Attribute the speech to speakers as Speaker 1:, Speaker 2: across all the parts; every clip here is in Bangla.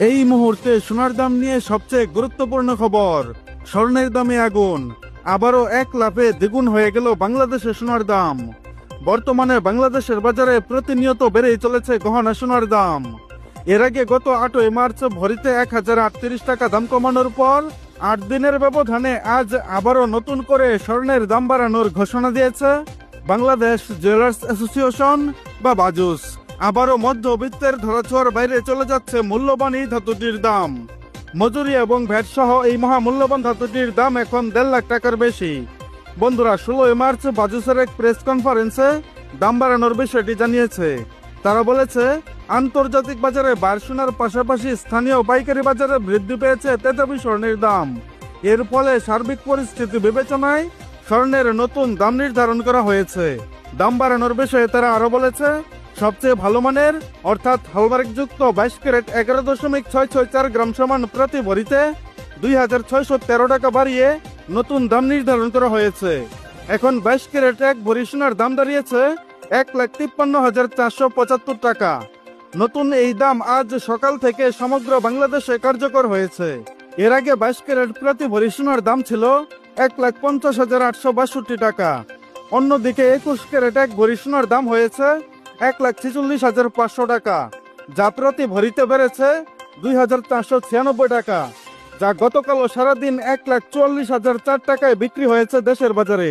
Speaker 1: এই মুহূর্তে সোনার দাম নিয়ে সবচেয়ে গুরুত্বপূর্ণ খবর। স্বর্ণের দামে আগুন, আবারও এক লাফে দ্বিগুণ হয়ে গেল বাংলাদেশের সোনার দাম। বর্তমানে বাংলাদেশের বাজারে প্রতিনিয়ত বেড়েই চলেছে গহনা সোনার দাম। এর আগে গত 8 মার্চ ভরিতে 1038 টাকা দাম কমানোর পর 8 দিনের ব্যবধানে আজ আবারও নতুন করে স্বর্ণের দাম বাড়ানোর ঘোষণা দিয়েছে বাংলাদেশ জুয়েলার্স অ্যাসোসিয়েশন বা বাজুস। আবারও মধ্যবিত্তের ধরাছোঁয়ার বাইরে চলে যাচ্ছে মূল্যবান এই ধাতুটির দাম। মজুরি এবং ভ্যাট সহ এই মহামূল্যবান ধাতুটির দাম এখন 1.5 লাখ টাকার বেশি। বন্ধুরা, 16 মার্চ বাজুসের এক প্রেস কনফারেন্সে দাম বাড়ানোর বিষয়টি জানিয়েছে। তারা বলেছে, আন্তর্জাতিক বাজারে বার সোনার পাশাপাশি স্থানীয় পাইকারি বাজারে বৃদ্ধি পেয়েছে তেজাবি স্বর্ণের দাম। এর ফলে সার্বিক পরিস্থিতি বিবেচনায় স্বর্ণের নতুন দাম নির্ধারণ করা হয়েছে। দাম বাড়ানোর বিষয়ে তারা আরো বলেছে, সবচেয়ে ভালো মানের অর্থাৎ হলমার্কযুক্ত 22 ক্যারেট 11.664 গ্রাম সমান প্রতি ভরিতে 2613 টাকা বাড়িয়ে নতুন দাম নির্ধারণ করা হয়েছে। এখন 22 ক্যারেট 1 ভরি সোনার দাম দাঁড়িয়েছে 1,53,475 টাকা। নতুন এই দাম আজ সকাল থেকে সমগ্র বাংলাদেশে কার্যকর হয়েছে। এর আগে 22 ক্যারেট প্রতি ভরি সোনার দাম ছিল 1,50,862 টাকা। অন্যদিকে 21 ক্যারেট 1 ভরি সোনার দাম হয়েছে 1,46,500 টাকা, যা প্রতি ভরিতে বেড়েছে 2,496 টাকা, যা গতকালও সারাদিন 1,44,004 টাকায় বিক্রি হয়েছে দেশের বাজারে।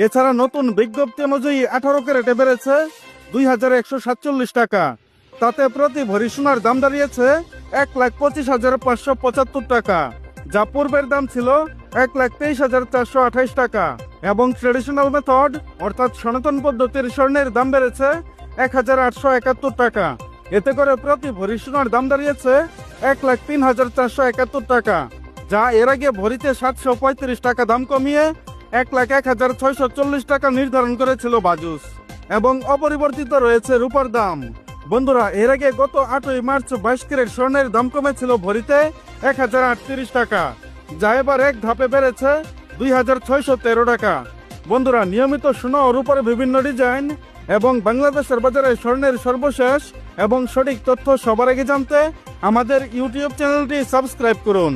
Speaker 1: এছাড়া নতুন বিজ্ঞপ্তি অনুযায়ী 18 ক্যারেটে বেড়েছে 2,147 টাকা। তাতে প্রতি ভরি সোনার দাম দাঁড়িয়েছে 1,25,575 টাকা, যা পূর্বের দাম ছিল 1,23,428 টাকা। এবং ট্রেডিশনাল মেথড অর্থাৎ সনাতন পদ্ধতির স্বর্ণের দাম বেড়েছে 1,871 টাকা। এতে করে প্রতি ভরি সোনার দাম দাঁড়িয়েছে 1,03,471 টাকা, যা এর আগে ভরিতে 735 টাকা দাম কমিয়ে 1,01,640 টাকা নির্ধারণ করেছিল বাজুস। এবং অপরিবর্তিত রয়েছে রূপার দাম। বন্ধুরা, এর আগে গত 8 মার্চ 22 ক্যারেট স্বর্ণের দাম কমেছিল ভরিতে 1,038 টাকা, যা এবার এক ধাপে বেড়েছে 2,613 টাকা। বন্ধুরা, নিয়মিত সোনা ও রূপার বিভিন্ন ডিজাইন এবং বাংলাদেশের বাজারে স্বর্ণের সর্বশেষ এবং সঠিক তথ্য সবার আগে জানতে আমাদের ইউটিউব চ্যানেলটি সাবস্ক্রাইব করুন।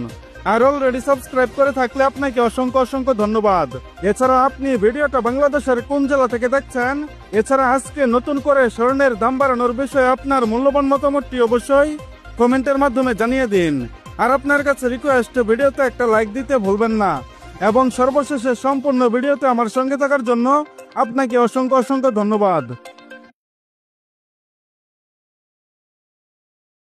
Speaker 1: আর অলরেডি সাবস্ক্রাইব করে থাকলে আপনাকে অসংখ্য ধন্যবাদ। এছাড়া আপনি ভিডিওটা বাংলাদেশের কোন জেলা থেকে দেখছেন, এছাড়া আজকে নতুন করে স্বর্ণের দাম বাড়ানোর বিষয়ে আপনার মূল্যবান মতামতটি অবশ্যই কমেন্টের মাধ্যমে জানিয়ে দিন। আর আপনার কাছে রিকোয়েস্ট, ভিডিওতে একটা লাইক দিতে ভুলবেন না। এবং সর্বশেষে সম্পূর্ণ ভিডিওতে আমার সঙ্গে থাকার জন্য আপনাকে অসংখ্য ধন্যবাদ।